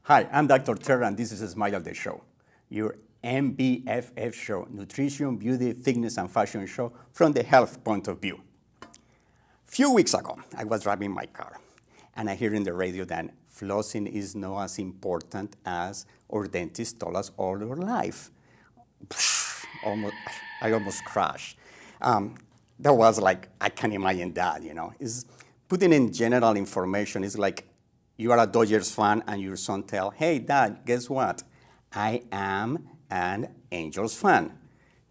Hi, I'm Dr. Terra, and this is Smile the Show, your MBFF show, nutrition, beauty, fitness, and fashion show from the health point of view. A few weeks ago, I was driving my car, and I hear in the radio that flossing is not as important as our dentist told us all our life. I almost crashed. That was like, I can't imagine that, It's putting in general information is like, you are a Dodgers fan and your son tell, hey, Dad, guess what? I am an Angels fan.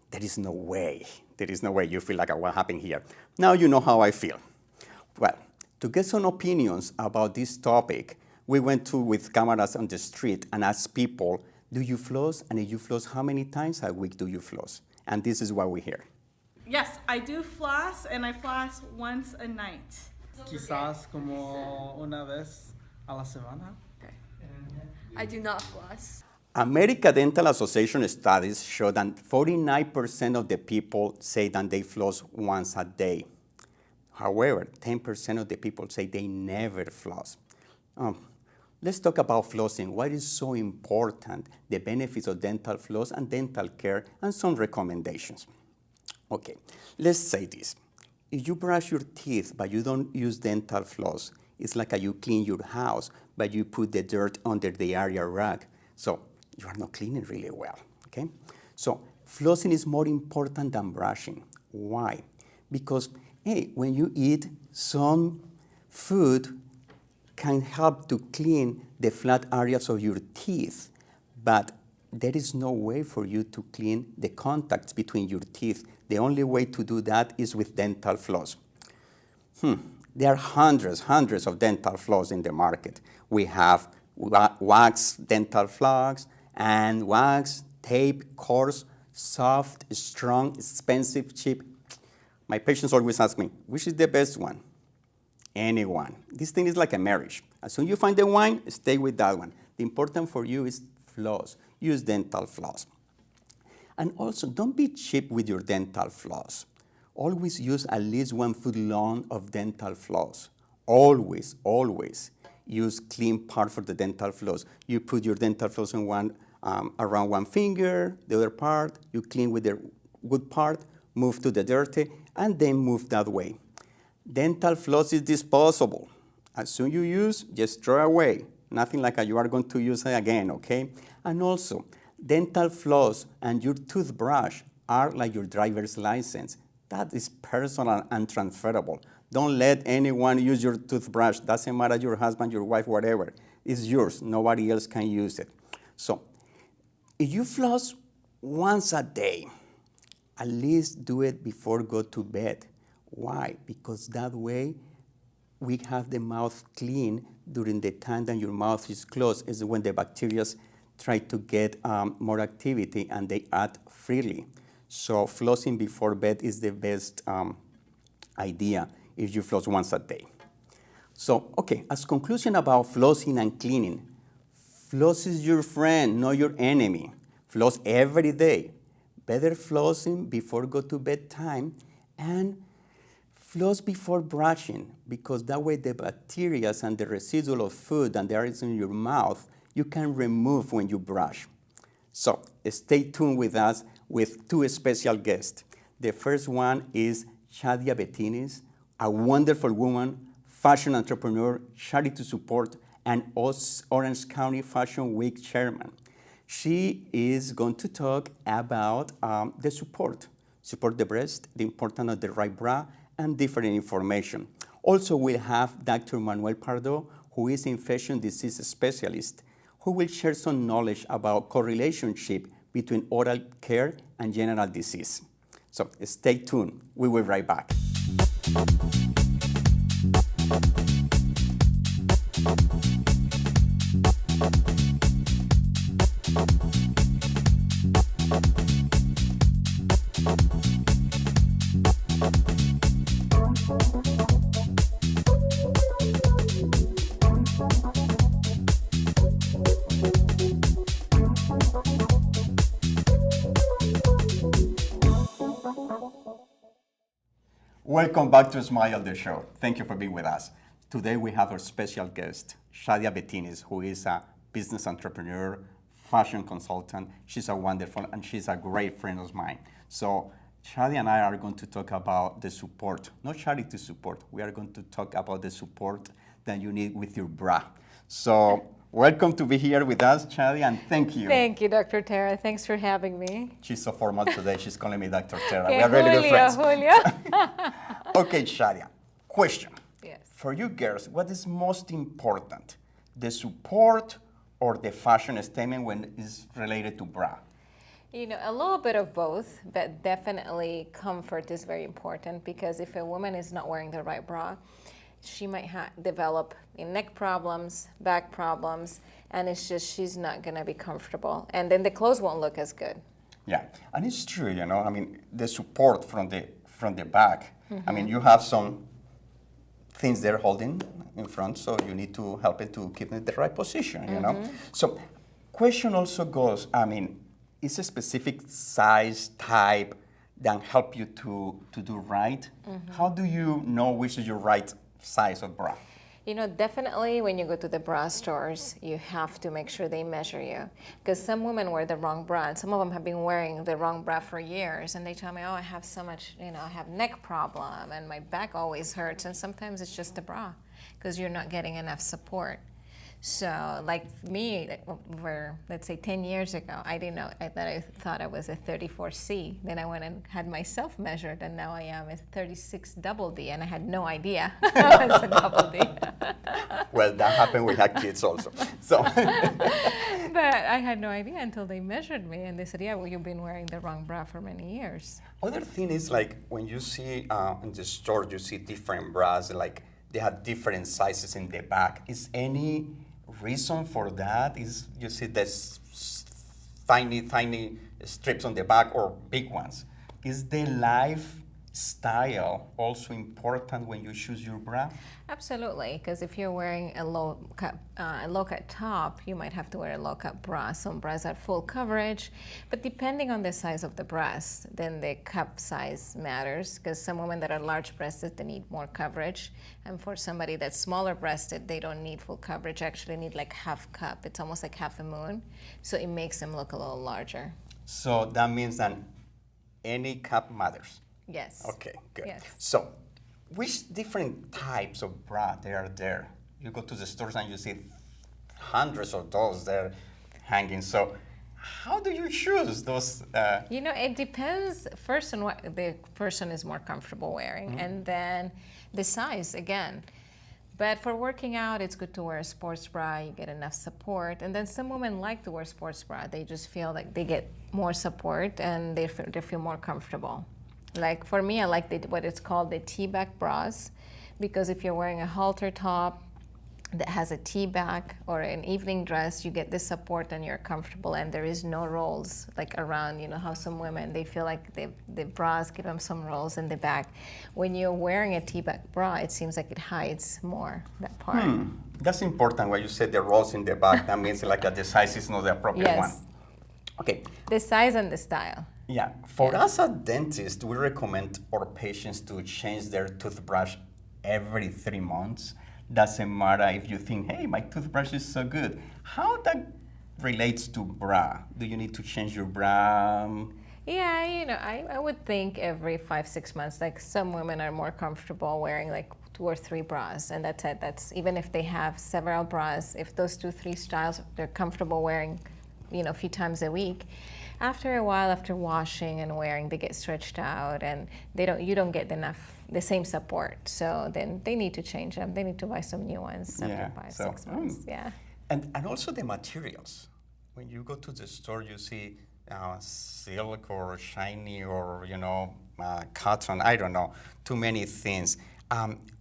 There is no way you feel like what happened here. Now you know how I feel. Well, to get some opinions about this topic, we went with cameras on the street and asked people, do you floss? And if you floss, how many times a week do you floss? And this is what we hear. Yes, I do floss, and I floss once a night. Quizás como una vez a la semana. Okay. I do not floss. American Dental Association studies show that 49% of the people say that they floss once a day. However, 10% of the people say they never floss. Let's talk about flossing. Why is so important, the benefits of dental floss and dental care, and some recommendations. Okay, let's say this. If you brush your teeth but you don't use dental floss, it's like you clean your house, but you put the dirt under the area rag. So you are not cleaning really well, okay? So flossing is more important than brushing. Why? Because, hey, when you eat, some food can help to clean the flat areas of your teeth, but there is no way for you to clean the contacts between your teeth. The only way to do that is with dental floss. There are hundreds of dental floss in the market. We have wax dental floss, and wax, tape, coarse, soft, strong, expensive, cheap. My patients always ask me, which is the best one? Anyone. This thing is like a marriage. As soon as you find the one, stay with that one. The important for you is floss. Use dental floss. And also, don't be cheap with your dental floss. Always use at least 1 foot long of dental floss. Always use clean part for the dental floss. You put your dental floss in around one finger, the other part, you clean with the good part, move to the dirty, and then move that way. Dental floss is disposable. As soon as you use, just throw away. Nothing like you are going to use it again, okay? And also, dental floss and your toothbrush are like your driver's license. That is personal and transferable. Don't let anyone use your toothbrush. Doesn't matter your husband, your wife, whatever. It's yours. Nobody else can use it. So if you floss once a day, at least do it before go to bed. Why? Because that way we have the mouth clean during the time that your mouth is closed, is when the bacteria try to get more activity and they act freely. So flossing before bed is the best idea if you floss once a day. So, okay, as conclusion about flossing and cleaning, floss is your friend, not your enemy. Floss every day. Better flossing before go to bedtime, and floss before brushing, because that way the bacteria and the residual of food and the areas in your mouth you can remove when you brush. So stay tuned with us with 2 special guests. The first one is Chadia Betinnis, a wonderful woman, fashion entrepreneur, charity support, and Orange County Fashion Week chairman. She is going to talk about the support the breast, the importance of the right bra, and different information. Also, we'll have Dr. Manuel Pardo, who is an infectious disease specialist, who will share some knowledge about correlationship between oral care and general disease. So stay tuned. We will be right back. Welcome back to Smile the Show. Thank you for being with us. Today we have our special guest, Chadia Betinnis, who is a business entrepreneur, fashion consultant. She's a wonderful, and she's a great friend of mine. So Chadia and I are going to talk about the support, not charity support. We are going to talk about the support that you need with your bra. So welcome to be here with us, Chadia, and thank you. Thank you, Dr. Terra. Thanks for having me. She's so formal today. She's calling me Dr. Terra. Okay, We are really good friends. Julio. Okay, Chadia, question. Yes. For you girls, what is most important, the support or the fashion statement when it's related to bra? You know, a little bit of both, but definitely comfort is very important because if a woman is not wearing the right bra, she might develop neck problems, back problems, and it's just she's not going to be comfortable. And then the clothes won't look as good. Yeah, and it's true, you know, I mean, the support from the back. I mean, you have some things they're holding in front, so you need to help it to keep it in the right position, you know? So question also goes, I mean, is a specific size, type that help you to do right? How do you know which is your right size of bra? You know, definitely when you go to the bra stores, you have to make sure they measure you. Because some women wear the wrong bra, and some of them have been wearing the wrong bra for years, and they tell me, oh, I have so much, you know, I have neck problem, and my back always hurts, and sometimes it's just the bra, because you're not getting enough support. So, like me, where let's say 10 years ago, I didn't know that I thought I was a 34C. Then I went and had myself measured, and now I am a 36 double D, and I had no idea I was a double D. Well, that happened with our kids also. So, But I had no idea until they measured me, and they said, yeah, well, you've been wearing the wrong bra for many years. other thing is like when you see in the store, you see different bras, like they have different sizes in the back. Is any reason for that? Is you see this tiny strips on the back or big ones? Is the lifestyle also important when you choose your bra? Absolutely, because if you're wearing a low cut top, you might have to wear a low cut bra. Some bras are full coverage, but depending on the size of the breast, then the cup size matters. Because some women that are large breasted, they need more coverage, and for somebody that's smaller breasted, they don't need full coverage. Actually, need like half cup. It's almost like half a moon, so it makes them look a little larger. So that means that any cup matters. Yes. Okay, good. Yes. So, which different types of bra there are there? You go to the stores and you see hundreds of those there hanging. So, how do you choose those? You know, it depends first on what the person is more comfortable wearing, and then the size again. But for working out, it's good to wear a sports bra. You get enough support. And then some women like to wear sports bra. They just feel like they get more support and they feel more comfortable. Like for me, I like what it's called the T-back bras, because if you're wearing a halter top that has a T-back or an evening dress, you get the support and you're comfortable, and there is no rolls like around. You know how some women, they feel like the bras give them some rolls in the back. When you're wearing a T-back bra, it seems like it hides more that part. That's important when you said the rolls in the back. That means like that the size is not the appropriate Yes. one. Okay. The size and the style. Yeah. For us as dentists, we recommend our patients to change their toothbrush every 3 months. Doesn't matter if you think, hey, my toothbrush is so good. How that relates to bra? Do you need to change your bra? Yeah, you know, I would think every 5-6 months. Like some women are more comfortable wearing like 2 or 3 bras, and that's it. That's even if they have several bras. If those 2-3 styles they're comfortable wearing, you know, a few times a week. After a while, after washing and wearing, they get stretched out, and you don't get the same support. So then they need to change them. They need to buy some new ones after 5-6 months. Yeah. And also the materials. When you go to the store, you see silk or shiny or, you know, cotton, I don't know, too many things.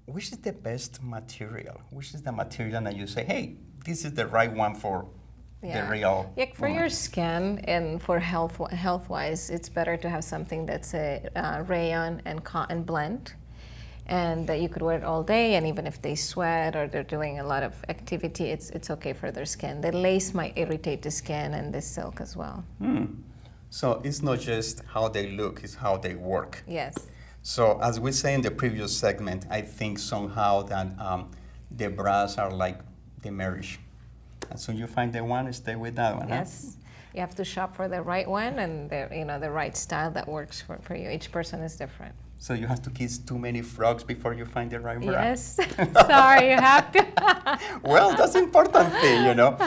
Which is the best material? Which is the material that you say, hey, this is the right one for the real for woman? your skin and for health-wise, it's better to have something that's a rayon and cotton blend, and that you could wear it all day, and even if they sweat or they're doing a lot of activity, it's okay for their skin. The lace might irritate the skin, and the silk as well. So it's not just how they look, it's how they work. Yes. So as we say in the previous segment, I think somehow that the bras are like the marriage. As soon as you find the one, stay with that one. Yes. You have to shop for the right one and the right style that works for you. Each person is different. So you have to kiss too many frogs before you find the right bra? Yes. Sorry, you have to. Well, that's an important thing, you know.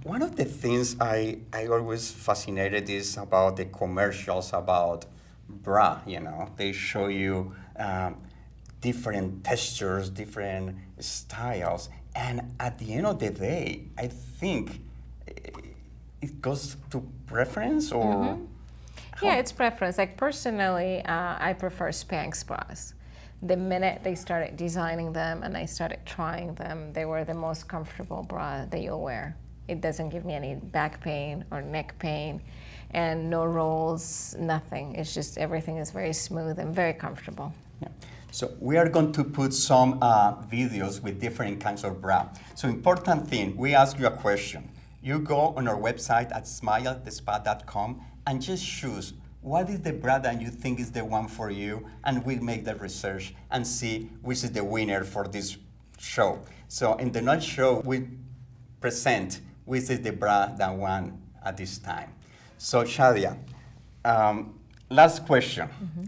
One of the things I always fascinated is about the commercials about bra, you know. They show you different textures, different styles. And at the end of the day, I think it goes to preference or... Yeah, it's preference. Like personally, I prefer Spanx bras. The minute they started designing them and I started trying them, they were the most comfortable bra that you'll wear. It doesn't give me any back pain or neck pain and no rolls, nothing. It's just everything is very smooth and very comfortable. Yeah. So we are going to put some videos with different kinds of bra. So important thing, we ask you a question. You go on our website at smilethespa.com and just choose what is the bra that you think is the one for you, and we'll make the research and see which is the winner for this show. So in the next show, we present which is the bra that won at this time. So Chadia, last question. Mm-hmm.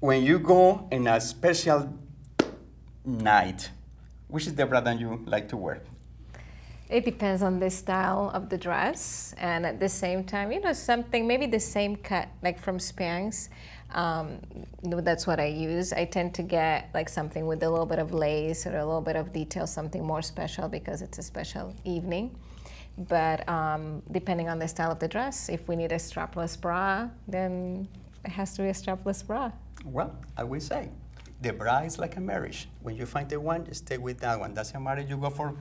When you go in a special night, which is the bra that you like to wear? It depends on the style of the dress, and at the same time, something, maybe the same cut, like from Spanx. That's what I use. I tend to get like something with a little bit of lace or a little bit of detail, something more special because it's a special evening. But depending on the style of the dress, if we need a strapless bra, then it has to be a strapless bra. Well, I will say, the bra is like a marriage. When you find the one, stay with that one. Doesn't matter if you go for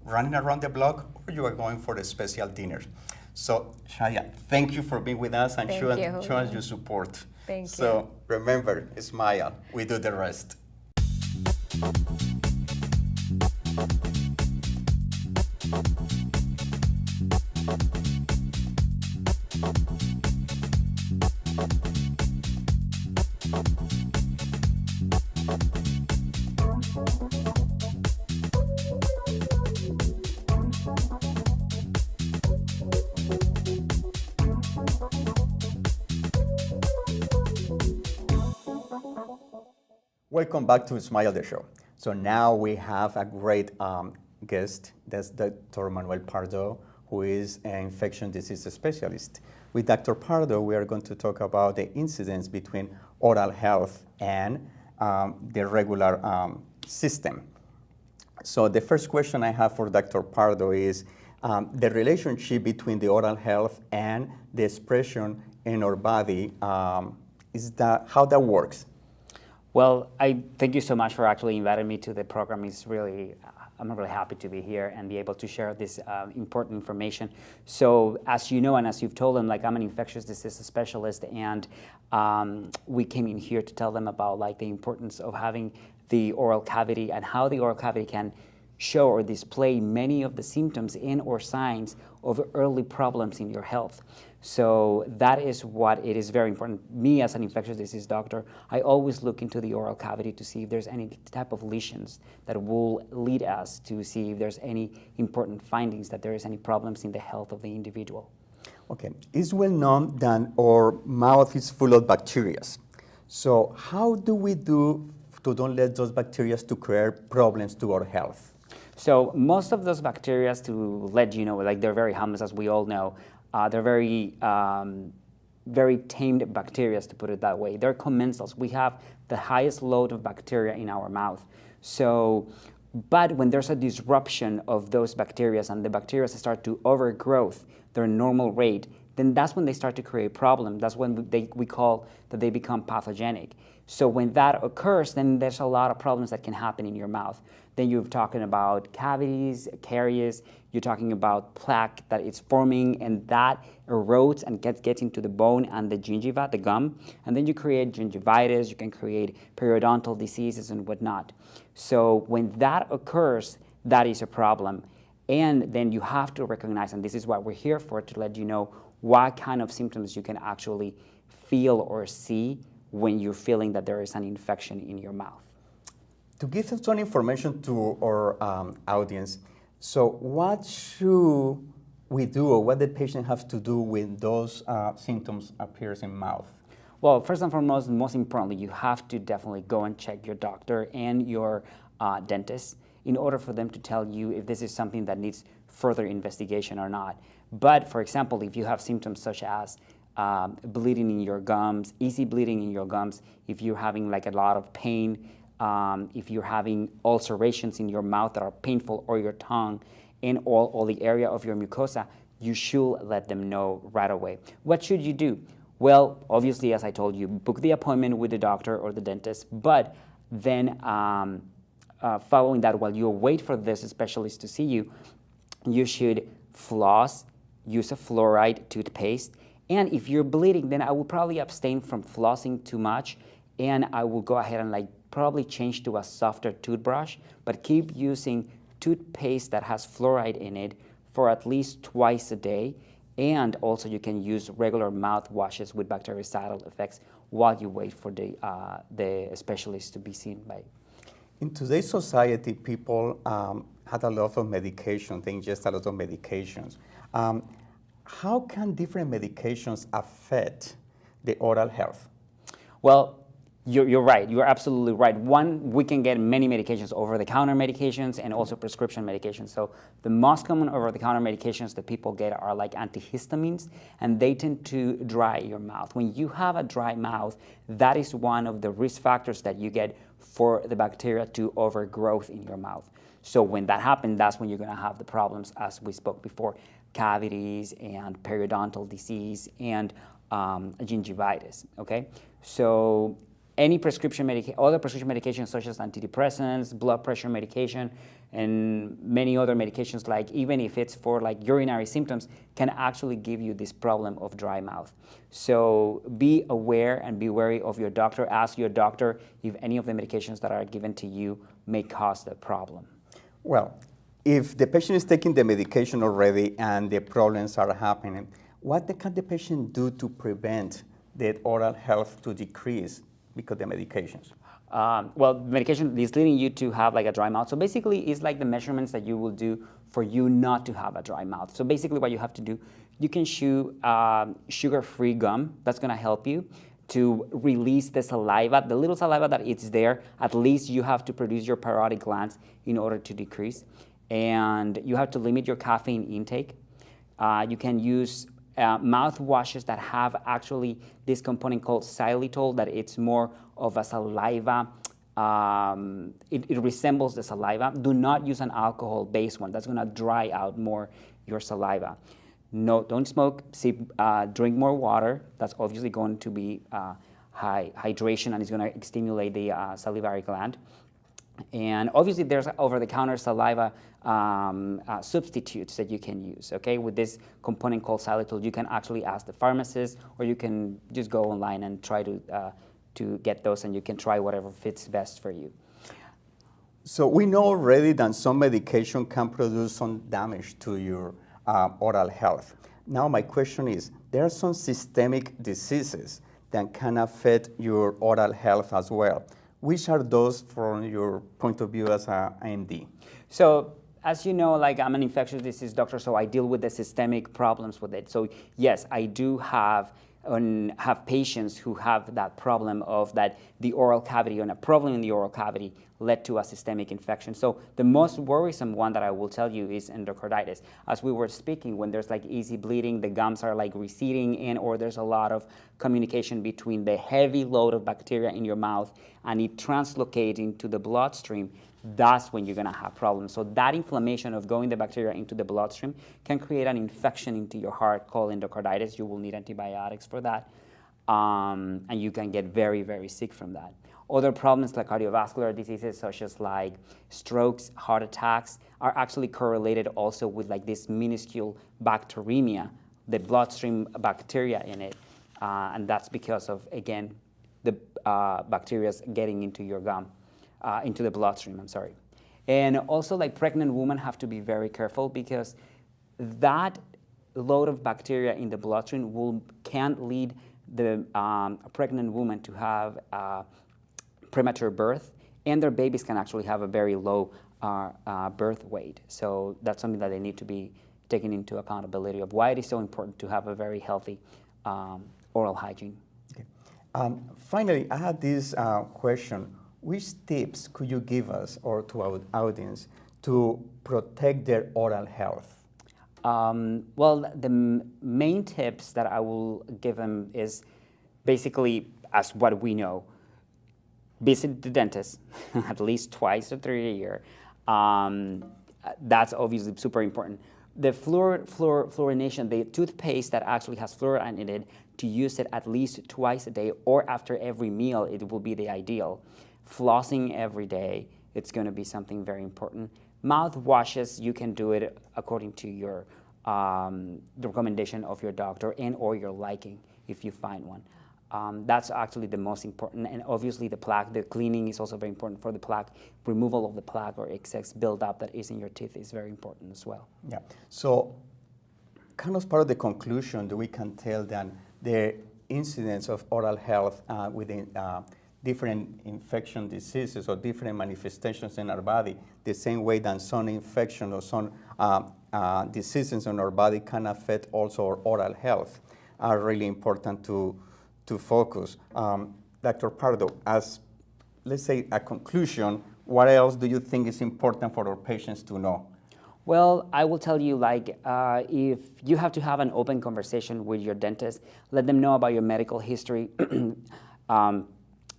running around the block or you are going for a special dinner. So, Chadia, thank you for being with us and showing us your support. Thank you. So, remember, smile. We do the rest. Welcome back to Smile the Show. So now we have a great guest. That's Dr. Manuel Pardo, who is an infectious disease specialist. With Dr. Pardo, we are going to talk about the incidence between oral health and the regular system. So the first question I have for Dr. Pardo is the relationship between the oral health and the expression in our body. How that works? Well, I thank you so much for actually inviting me to the program. I'm really happy to be here and be able to share this important information. So as you know, and as you've told them, I'm an infectious disease specialist, and we came in here to tell them about the importance of having the oral cavity and how the oral cavity can show or display many of the symptoms and or signs of early problems in your health. So that is what it is very important. Me as an infectious disease doctor, I always look into the oral cavity to see if there's any type of lesions that will lead us to see if there's any important findings, that there is any problems in the health of the individual. Okay, it's well known that our mouth is full of bacteria. So how do we do to don't let those bacteria to create problems to our health? So most of those bacteria, to let you know, they're very harmless, as we all know. They're very, very tamed bacteria, to put it that way. They're commensals. We have the highest load of bacteria in our mouth. So, but when there's a disruption of those bacteria and the bacteria start to overgrowth their normal rate, then that's when they start to create problems. That's when we call that they become pathogenic. So when that occurs, then there's a lot of problems that can happen in your mouth. Then you're talking about cavities, caries, you're talking about plaque that is forming, and that erodes and gets into the bone and the gingiva, the gum, and then you create gingivitis, you can create periodontal diseases and whatnot. So when that occurs, that is a problem. And then you have to recognize, and this is what we're here for, to let you know what kind of symptoms you can actually feel or see when you're feeling that there is an infection in your mouth. To give some information to our audience, so what should we do, or what the patient has to do when those symptoms appears in mouth? Well, first and foremost, most importantly, you have to definitely go and check your doctor and your dentist in order for them to tell you if this is something that needs further investigation or not. But for example, if you have symptoms such as bleeding in your gums, easy bleeding in your gums, if you're having like a lot of pain, if you're having ulcerations in your mouth that are painful, or your tongue, and all the area of your mucosa, you should let them know right away. What should you do? Well, obviously, as I told you, book the appointment with the doctor or the dentist, but then following that, while you wait for this specialist to see you, you should floss, use a fluoride toothpaste, and if you're bleeding, then I will probably abstain from flossing too much, and I will go ahead and probably change to a softer toothbrush, but keep using toothpaste that has fluoride in it for at least twice a day. And also you can use regular mouthwashes with bactericidal effects while you wait for the specialist to be seen by. In today's society, people had a lot of medication, they ingest a lot of medications. How can different medications affect the oral health? Well, you're right. You're absolutely right. One, we can get many medications, over-the-counter medications and also prescription medications. So the most common over-the-counter medications that people get are like antihistamines, and they tend to dry your mouth. When you have a dry mouth, that is one of the risk factors that you get for the bacteria to overgrowth in your mouth. So when that happens, that's when you're going to have the problems, as we spoke before, cavities and periodontal disease and gingivitis. Okay, so any prescription medication, other prescription medications such as antidepressants, blood pressure medication, and many other medications, like even if it's for like urinary symptoms, can actually give you this problem of dry mouth. So be aware and be wary of your doctor. Ask your doctor if any of the medications that are given to you may cause the problem. Well, if the patient is taking the medication already and the problems are happening, what can the patient do to prevent the oral health to decrease because of the medications? Well, medication is leading you to have like a dry mouth. So basically, it's like the measurements that you will do for you not to have a dry mouth. So basically what you have to do, you can chew sugar-free gum. That's going to help you to release the saliva, the little saliva that it's there. At least you have to produce your parotid glands in order to decrease. And you have to limit your caffeine intake. You can use mouthwashes that have actually this component called xylitol, that it's more of a saliva. It resembles the saliva. Do not use an alcohol-based one. That's going to dry out more your saliva. No, don't smoke. Drink more water. That's obviously going to be high hydration, and it's going to stimulate the salivary gland. And obviously, there's over-the-counter saliva substitutes that you can use. Okay, with this component called xylitol, you can actually ask the pharmacist, or you can just go online and try to get those, and you can try whatever fits best for you. So we know already that some medication can produce some damage to your oral health. Now my question is, there are some systemic diseases that can affect your oral health as well. Which are those from your point of view as an MD? So, as you know, like I'm an infectious disease doctor, so I deal with the systemic problems with it. So yes, I do have patients who have that problem of that the oral cavity, or a problem in the oral cavity led to a systemic infection. So the most worrisome one that I will tell you is endocarditis. As we were speaking, when there's like easy bleeding, the gums are like receding, or there's a lot of communication between the heavy load of bacteria in your mouth and it translocating to the bloodstream, that's when you're going to have problems. So that inflammation of going the bacteria into the bloodstream can create an infection into your heart called endocarditis. You will need antibiotics for that, and you can get very, very sick from that. Other problems like cardiovascular diseases such as like strokes, heart attacks are actually correlated also with like this minuscule bacteremia, the bloodstream bacteria in it, and that's because of, again, the bacteria getting into your gum. Into the bloodstream, I'm sorry. And also, like, pregnant women have to be very careful because that load of bacteria in the bloodstream can lead a pregnant woman to have premature birth, and their babies can actually have a very low birth weight. So that's something that they need to be taken into accountability of why it is so important to have a very healthy oral hygiene. Okay. Finally, I had this question. Which tips could you give us or to our audience to protect their oral health? Well, the main tips that I will give them is basically as what we know. Visit the dentist at least twice or 3 a year. That's obviously super important. The fluorination, the toothpaste that actually has fluoride in it, to use it at least twice a day or after every meal, it will be the ideal. Flossing every day, it's going to be something very important. Mouth washes, you can do it according to your the recommendation of your doctor and or your liking if you find one. That's actually the most important, and obviously the plaque, the cleaning is also very important for the plaque. Removal of the plaque or excess buildup that is in your teeth is very important as well. Yeah. So, kind of part of the conclusion that we can tell that the incidence of oral health within different infection diseases or different manifestations in our body, the same way that some infection or some diseases in our body can affect also our oral health, are really important to focus. Dr. Pardo, as let's say a conclusion, what else do you think is important for our patients to know? Well, I will tell you, like, if you have to have an open conversation with your dentist, let them know about your medical history.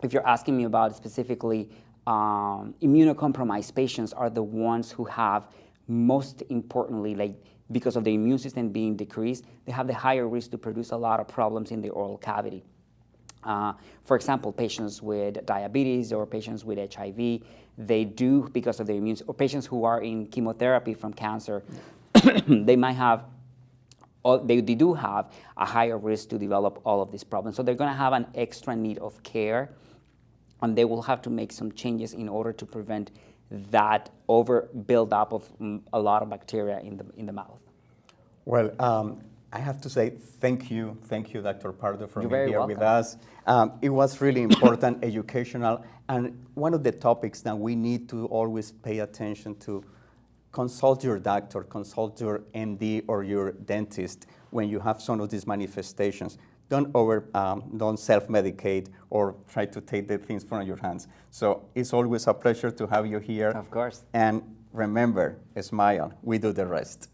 If you're asking me about specifically immunocompromised patients are the ones who have, most importantly, like because of the immune system being decreased, they have the higher risk to produce a lot of problems in the oral cavity. For example, patients with diabetes or patients with HIV, they do, because of the immune, or patients who are in chemotherapy from cancer, they might have, they do have a higher risk to develop all of these problems. So they're going to have an extra need of care, and they will have to make some changes in order to prevent that over build-up of a lot of bacteria in the mouth. Well, I have to say thank you, Dr. Pardo, for You're being very here welcome. with us. It was really important, educational, and one of the topics that we need to always pay attention to. Consult your doctor, consult your MD or your dentist when you have some of these manifestations. Don't self-medicate or try to take the things from your hands. So it's always a pleasure to have you here. Of course. And remember, smile. We do the rest.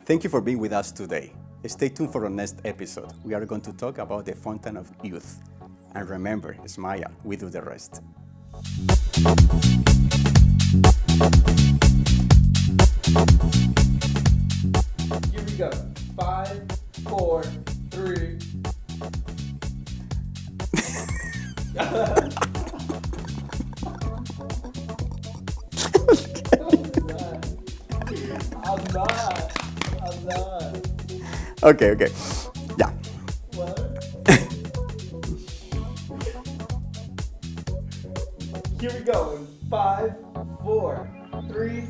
Thank you for being with us today. Stay tuned for our next episode. We are going to talk about the fountain of youth. And remember, smile, we do the rest. Here we go. 5, 4, 3. I'm not. Okay. Yeah. What? Here we go. 5, 4, 3.